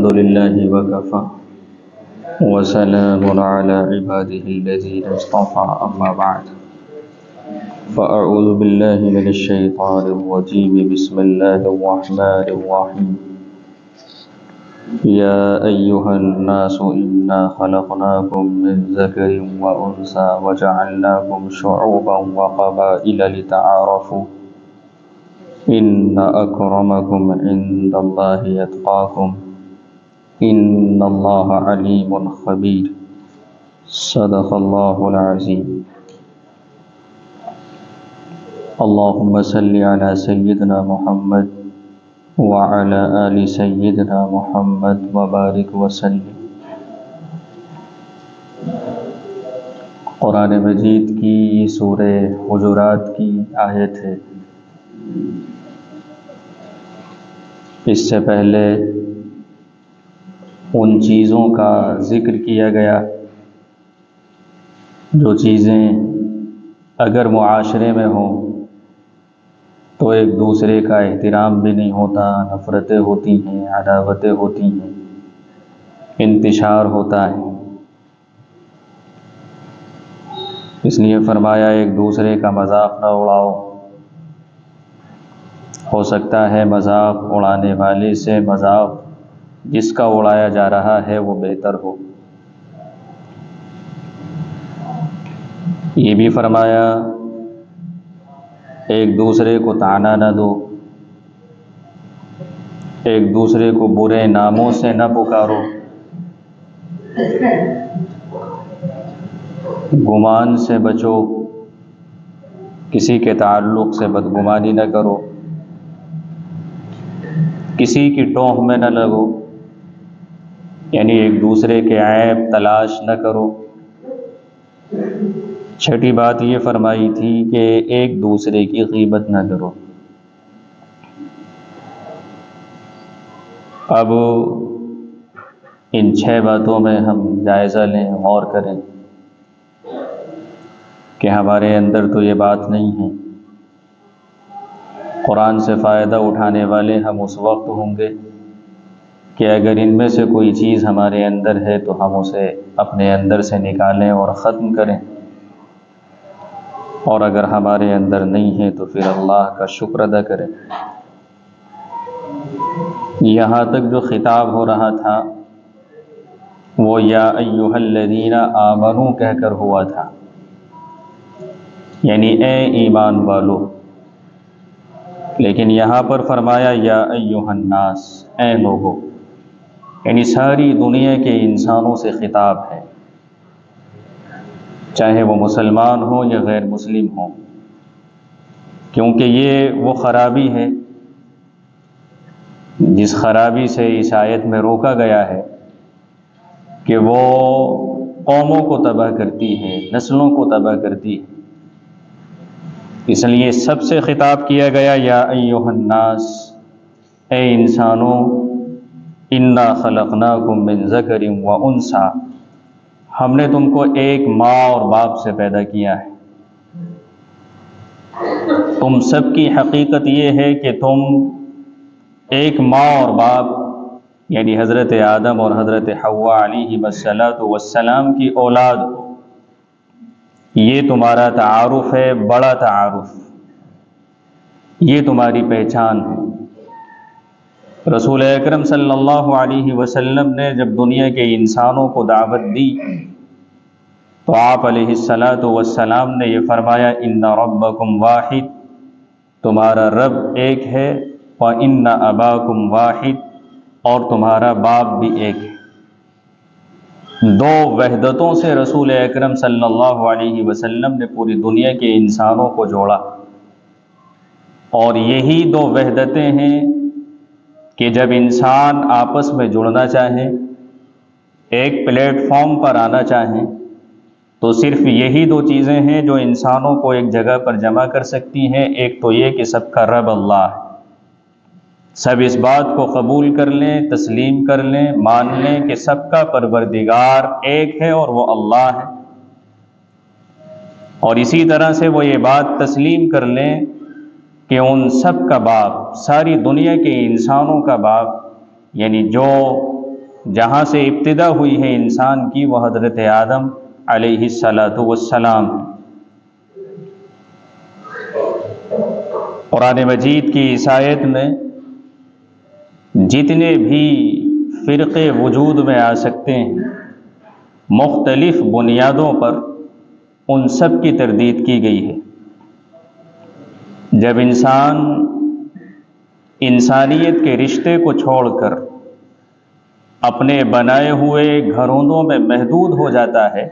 الحمد لله وكفى وسلام على عباده الذين اصطفى أما بعد فأعوذ بالله من الشيطان الرجيم بسم الله الرحمن الرحيم يا أيها الناس إنا خلقناكم من ذكر وأنثى وجعلناكم شعوبا وقبائل لتعارفوا إن أكرمكم عند الله يتقاكم إن الله عليم خبير صدق الله العظيم اللهم صل على سيدنا محمد وعلى آل سيدنا محمد وبارك وسلم۔ قرآن مجید کی سورہ حجرات کی آیت ہے۔ اس سے پہلے ان چیزوں کا ذکر کیا گیا جو چیزیں اگر معاشرے میں ہوں تو ایک دوسرے کا احترام بھی نہیں ہوتا، نفرتیں ہوتی ہیں، عداوتیں ہوتی ہیں، انتشار ہوتا ہے۔ اس لیے فرمایا ایک دوسرے کا مذاق نہ اڑاؤ، ہو سکتا ہے مذاق اڑانے والے سے مذاق جس کا اڑایا جا رہا ہے وہ بہتر ہو۔ یہ بھی فرمایا ایک دوسرے کو طعنہ نہ دو، ایک دوسرے کو برے ناموں سے نہ پکارو، گمان سے بچو، کسی کے تعلق سے بدگمانی نہ کرو، کسی کی ٹوہ میں نہ لگو، یعنی ایک دوسرے کے عیب تلاش نہ کرو۔ چھٹی بات یہ فرمائی تھی کہ ایک دوسرے کی غیبت نہ کرو۔ اب ان 6 باتوں میں ہم جائزہ لیں، غور کریں کہ ہمارے اندر تو یہ بات نہیں ہے۔ قرآن سے فائدہ اٹھانے والے ہم اس وقت ہوں گے کہ اگر ان میں سے کوئی چیز ہمارے اندر ہے تو ہم اسے اپنے اندر سے نکالیں اور ختم کریں، اور اگر ہمارے اندر نہیں ہے تو پھر اللہ کا شکر ادا کریں۔ یہاں تک جو خطاب ہو رہا تھا وہ یا ایھا الذین آمنوا کہہ کر ہوا تھا، یعنی اے ایمان والو، لیکن یہاں پر فرمایا یا ایھا الناس، اے لوگو، یعنی ساری دنیا کے انسانوں سے خطاب ہے، چاہے وہ مسلمان ہوں یا غیر مسلم ہوں، کیونکہ یہ وہ خرابی ہے جس خرابی سے اس آیت میں روکا گیا ہے کہ وہ قوموں کو تباہ کرتی ہے، نسلوں کو تباہ کرتی ہے۔ اس لیے سب سے خطاب کیا گیا یا ایھا الناس، اے انسانوں، انا خلقناکم من ذکر و انثی، ہم نے تم کو ایک ماں اور باپ سے پیدا کیا ہے۔ تم سب کی حقیقت یہ ہے کہ تم ایک ماں اور باپ یعنی حضرت آدم اور حضرت حوا علیہ السلام کی اولاد ہو۔ یہ تمہارا تعارف ہے، بڑا تعارف، یہ تمہاری پہچان ہے۔ رسول اکرم صلی اللہ علیہ وسلم نے جب دنیا کے انسانوں کو دعوت دی تو آپ علیہ السلام نے یہ فرمایا ان ربکم واحد، تمہارا رب ایک ہے، وان اباکم واحد، اور تمہارا باپ بھی ایک ہے۔ 2 وحدتوں سے رسول اکرم صلی اللہ علیہ وسلم نے پوری دنیا کے انسانوں کو جوڑا، اور یہی 2 وحدتیں ہیں کہ جب انسان آپس میں جڑنا چاہے، ایک پلیٹ فارم پر آنا چاہیں، تو صرف یہی 2 چیزیں ہیں جو انسانوں کو ایک جگہ پر جمع کر سکتی ہیں۔ ایک تو یہ کہ سب کا رب اللہ ہے، سب اس بات کو قبول کر لیں، تسلیم کر لیں، مان لیں کہ سب کا پروردگار ایک ہے اور وہ اللہ ہے، اور اسی طرح سے وہ یہ بات تسلیم کر لیں کہ ان سب کا باپ، ساری دنیا کے انسانوں کا باپ، یعنی جو جہاں سے ابتدا ہوئی ہے انسان کی وہ حضرت آدم علیہ الصلاۃ والسلام۔ قرآن مجید کی اس آیت میں جتنے بھی فرقے وجود میں آ سکتے ہیں مختلف بنیادوں پر، ان سب کی تردید کی گئی ہے۔ جب انسان انسانیت کے رشتے کو چھوڑ کر اپنے بنائے ہوئے گھروندوں میں محدود ہو جاتا ہے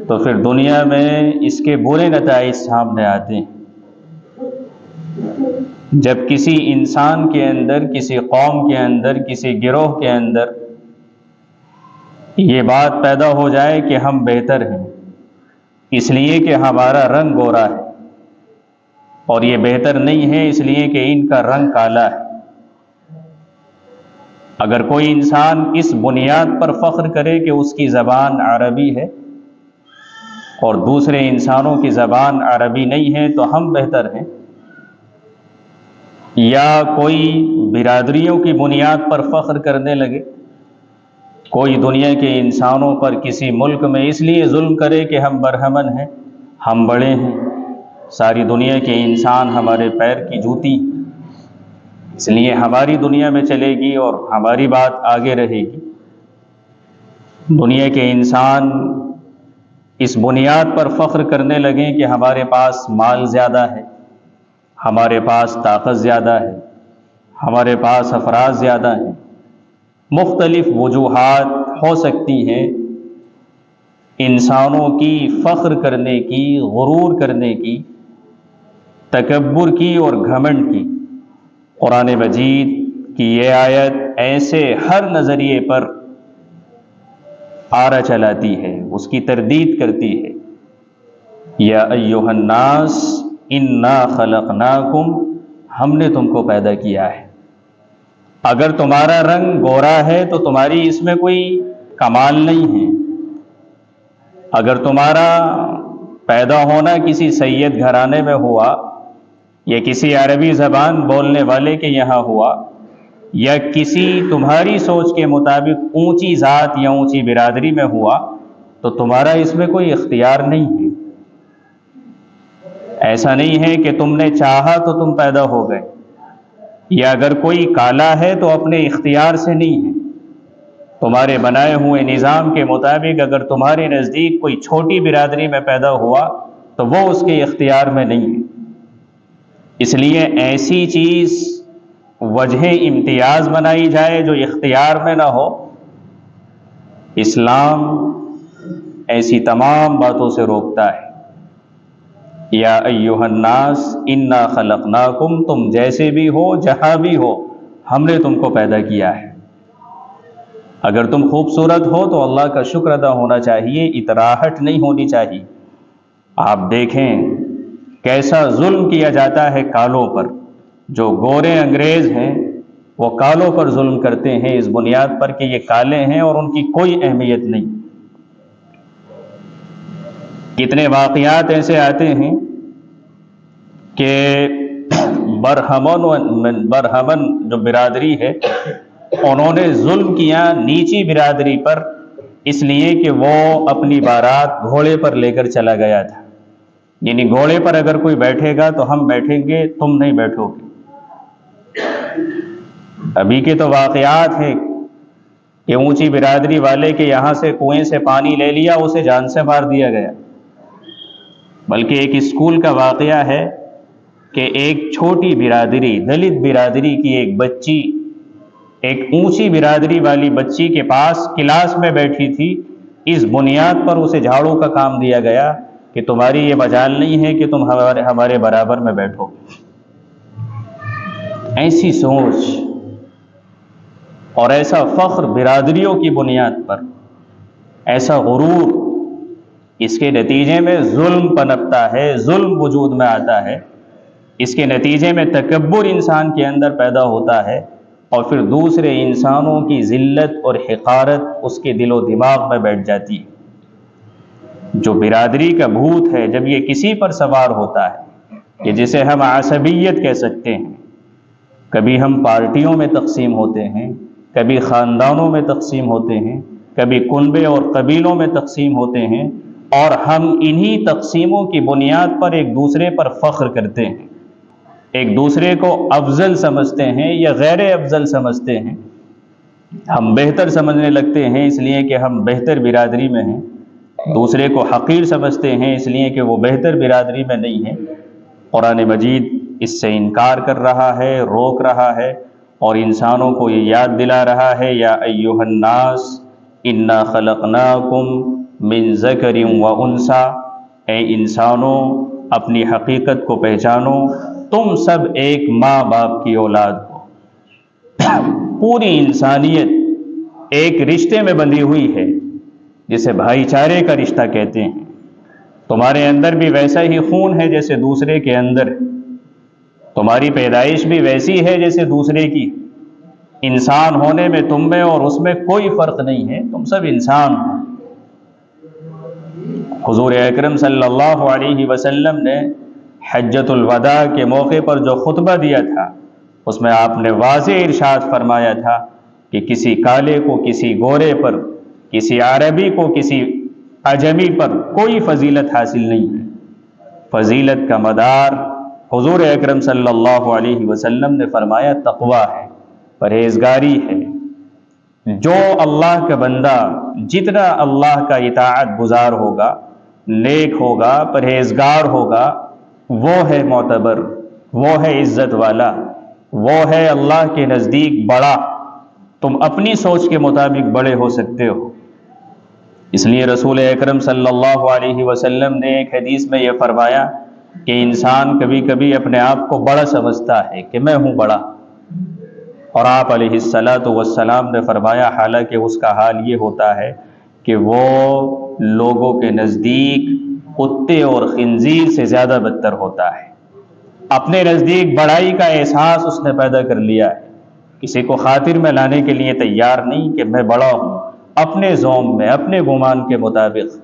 تو پھر دنیا میں اس کے برے نتائج سامنے آتے ہیں۔ جب کسی انسان کے اندر، کسی قوم کے اندر، کسی گروہ کے اندر یہ بات پیدا ہو جائے کہ ہم بہتر ہیں اس لیے کہ ہمارا رنگ گورا ہے، اور یہ بہتر نہیں ہے اس لیے کہ ان کا رنگ کالا ہے، اگر کوئی انسان اس بنیاد پر فخر کرے کہ اس کی زبان عربی ہے اور دوسرے انسانوں کی زبان عربی نہیں ہے تو ہم بہتر ہیں، یا کوئی برادریوں کی بنیاد پر فخر کرنے لگے، کوئی دنیا کے انسانوں پر کسی ملک میں اس لیے ظلم کرے کہ ہم برہمن ہیں، ہم بڑے ہیں، ساری دنیا کے انسان ہمارے پیر کی جوتی، اس لیے ہماری دنیا میں چلے گی اور ہماری بات آگے رہے گی۔ دنیا کے انسان اس بنیاد پر فخر کرنے لگیں کہ ہمارے پاس مال زیادہ ہے، ہمارے پاس طاقت زیادہ ہے، ہمارے پاس افراد زیادہ ہیں، مختلف وجوہات ہو سکتی ہیں انسانوں کی فخر کرنے کی، غرور کرنے کی، تکبر کی اور گھمنڈ کی۔ قرآن مجید کی یہ آیت ایسے ہر نظریے پر آرا چلاتی ہے، اس کی تردید کرتی ہے۔ یا ایھا الناس انا خلقناکم، ہم نے تم کو پیدا کیا ہے۔ اگر تمہارا رنگ گورا ہے تو تمہاری اس میں کوئی کمال نہیں ہے، اگر تمہارا پیدا ہونا کسی سید گھرانے میں ہوا یا کسی عربی زبان بولنے والے کے یہاں ہوا یا کسی تمہاری سوچ کے مطابق اونچی ذات یا اونچی برادری میں ہوا تو تمہارا اس میں کوئی اختیار نہیں ہے۔ ایسا نہیں ہے کہ تم نے چاہا تو تم پیدا ہو گئے، یا اگر کوئی کالا ہے تو اپنے اختیار سے نہیں ہے، تمہارے بنائے ہوئے نظام کے مطابق اگر تمہارے نزدیک کوئی چھوٹی برادری میں پیدا ہوا تو وہ اس کے اختیار میں نہیں ہے۔ اس لیے ایسی چیز وجہ امتیاز بنائی جائے جو اختیار میں نہ ہو، اسلام ایسی تمام باتوں سے روکتا ہے۔ یا ایھا الناس انا خلقناکم، تم جیسے بھی ہو، جہاں بھی ہو، ہم نے تم کو پیدا کیا ہے۔ اگر تم خوبصورت ہو تو اللہ کا شکر ادا ہونا چاہیے، اتراہٹ نہیں ہونی چاہیے۔ آپ دیکھیں کیسا ظلم کیا جاتا ہے کالوں پر، جو گورے انگریز ہیں وہ کالوں پر ظلم کرتے ہیں اس بنیاد پر کہ یہ کالے ہیں اور ان کی کوئی اہمیت نہیں۔ کتنے واقعات ایسے آتے ہیں کہ برہمن جو برادری ہے انہوں نے ظلم کیا نیچی برادری پر، اس لیے کہ وہ اپنی بارات گھوڑے پر لے کر چلا گیا تھا، یعنی گھوڑے پر اگر کوئی بیٹھے گا تو ہم بیٹھیں گے، تم نہیں بیٹھو گے۔ ابھی کے تو واقعات ہیں کہ اونچی برادری والے کے یہاں سے کنویں سے پانی لے لیا، اسے جان سے مار دیا گیا۔ بلکہ ایک اسکول کا واقعہ ہے کہ ایک چھوٹی برادری، دلت برادری کی ایک بچی ایک اونچی برادری والی بچی کے پاس کلاس میں بیٹھی تھی، اس بنیاد پر اسے جھاڑو کا کام دیا گیا کہ تمہاری یہ مجال نہیں ہے کہ تم ہمارے برابر میں بیٹھو۔ ایسی سوچ اور ایسا فخر برادریوں کی بنیاد پر، ایسا غرور، اس کے نتیجے میں ظلم پنپتا ہے، ظلم وجود میں آتا ہے، اس کے نتیجے میں تکبر انسان کے اندر پیدا ہوتا ہے، اور پھر دوسرے انسانوں کی ذلت اور حقارت اس کے دل و دماغ میں بیٹھ جاتی ہے۔ جو برادری کا بھوت ہے جب یہ کسی پر سوار ہوتا ہے، کہ جسے ہم عصبیت کہہ سکتے ہیں، کبھی ہم پارٹیوں میں تقسیم ہوتے ہیں، کبھی خاندانوں میں تقسیم ہوتے ہیں، کبھی کنبے اور قبیلوں میں تقسیم ہوتے ہیں، اور ہم انہی تقسیموں کی بنیاد پر ایک دوسرے پر فخر کرتے ہیں، ایک دوسرے کو افضل سمجھتے ہیں یا غیر افضل سمجھتے ہیں۔ ہم بہتر سمجھنے لگتے ہیں اس لیے کہ ہم بہتر برادری میں ہیں، دوسرے کو حقیر سمجھتے ہیں اس لیے کہ وہ بہتر برادری میں نہیں ہیں۔ قرآن مجید اس سے انکار کر رہا ہے، روک رہا ہے، اور انسانوں کو یہ یاد دلا رہا ہے، یا ایھا الناس انا خلقناکم من ذکر و انثی، اے انسانوں اپنی حقیقت کو پہچانو، تم سب ایک ماں باپ کی اولاد ہو۔ پوری انسانیت ایک رشتے میں بندھی ہوئی ہے جسے بھائی چارے کا رشتہ کہتے ہیں۔ تمہارے اندر بھی ویسا ہی خون ہے جیسے دوسرے کے اندر، تمہاری پیدائش بھی ویسی ہے جیسے دوسرے کی۔ انسان ہونے میں تم میں اور اس میں کوئی فرق نہیں ہے، تم سب انسان ہو۔ حضور اکرم صلی اللہ علیہ وسلم نے حجۃ الوداع کے موقع پر جو خطبہ دیا تھا اس میں آپ نے واضح ارشاد فرمایا تھا کہ کسی کالے کو کسی گورے پر، کسی عربی کو کسی اجمی پر کوئی فضیلت حاصل نہیں ہے۔ فضیلت کا مدار حضور اکرم صلی اللہ علیہ وسلم نے فرمایا تقویٰ ہے، پرہیزگاری ہے۔ جو اللہ کا بندہ جتنا اللہ کا اطاعت گزار ہوگا، نیک ہوگا، پرہیزگار ہوگا، وہ ہے معتبر، وہ ہے عزت والا، وہ ہے اللہ کے نزدیک بڑا۔ تم اپنی سوچ کے مطابق بڑے ہو سکتے ہو۔ اس لیے رسول اکرم صلی اللہ علیہ وسلم نے ایک حدیث میں یہ فرمایا کہ انسان کبھی کبھی اپنے آپ کو بڑا سمجھتا ہے کہ میں ہوں بڑا، اور آپ علیہ الصلاۃ والسلام نے فرمایا حالانکہ اس کا حال یہ ہوتا ہے کہ وہ لوگوں کے نزدیک کتے اور خنزیر سے زیادہ بدتر ہوتا ہے۔ اپنے نزدیک بڑائی کا احساس اس نے پیدا کر لیا ہے، کسی کو خاطر میں لانے کے لیے تیار نہیں کہ میں بڑا ہوں، اپنے ذوم میں، اپنے گمان کے مطابق۔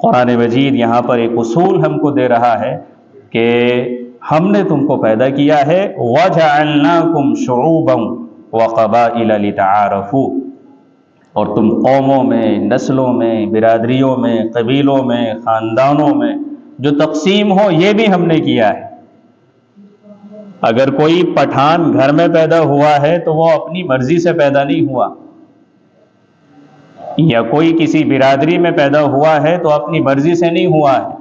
قرآن مجید یہاں پر ایک اصول ہم کو دے رہا ہے کہ ہم نے تم کو پیدا کیا ہے، وَجَعَلْنَاكُمْ شُعُوبًا وَقَبَائِلَ لِتَعَارَفُوا، اور تم قوموں میں، نسلوں میں، برادریوں میں، قبیلوں میں، خاندانوں میں جو تقسیم ہو یہ بھی ہم نے کیا ہے۔ اگر کوئی پٹھان گھر میں پیدا ہوا ہے تو وہ اپنی مرضی سے پیدا نہیں ہوا، یا کوئی کسی برادری میں پیدا ہوا ہے تو اپنی مرضی سے نہیں ہوا ہے۔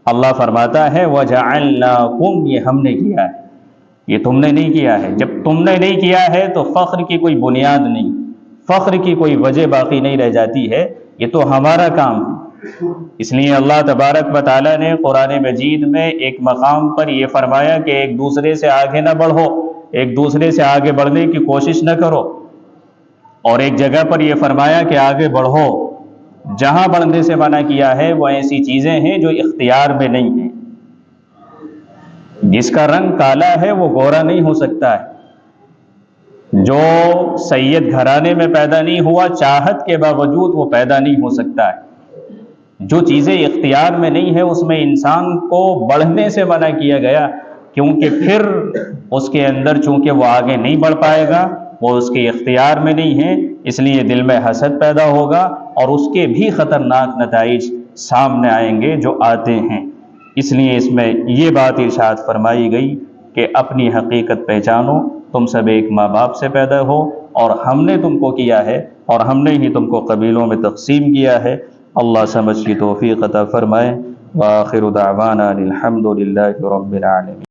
اللہ فرماتا ہے وَجَعَلْنَاكُمْ، یہ ہم نے کیا ہے، یہ تم نے نہیں کیا ہے۔ جب تم نے نہیں کیا ہے تو فخر کی کوئی بنیاد نہیں، فخر کی کوئی وجہ باقی نہیں رہ جاتی ہے، یہ تو ہمارا کام ہے۔ اس لیے اللہ تبارک و تعالیٰ نے قرآن مجید میں ایک مقام پر یہ فرمایا کہ ایک دوسرے سے آگے نہ بڑھو، ایک دوسرے سے آگے بڑھنے کی کوشش نہ کرو، اور ایک جگہ پر یہ فرمایا کہ آگے بڑھو۔ جہاں بڑھنے سے منع کیا ہے وہ ایسی چیزیں ہیں جو اختیار میں نہیں ہیں۔ جس کا رنگ کالا ہے وہ گورا نہیں ہو سکتا ہے، جو سید گھرانے میں پیدا نہیں ہوا چاہت کے باوجود وہ پیدا نہیں ہو سکتا ہے۔ جو چیزیں اختیار میں نہیں ہے اس میں انسان کو بڑھنے سے منع کیا گیا، کیونکہ پھر اس کے اندر چونکہ وہ آگے نہیں بڑھ پائے گا، وہ اس کے اختیار میں نہیں ہے، اس لیے دل میں حسد پیدا ہوگا اور اس کے بھی خطرناک نتائج سامنے آئیں گے جو آتے ہیں۔ اس لیے اس میں یہ بات ارشاد فرمائی گئی کہ اپنی حقیقت پہچانو، تم سب ایک ماں باپ سے پیدا ہو، اور ہم نے تم کو کیا ہے اور ہم نے ہی تم کو قبیلوں میں تقسیم کیا ہے۔ اللہ سمجھ کی توفیق عطا فرمائے۔ وآخر دعوانا الحمد للہ رب العالمین۔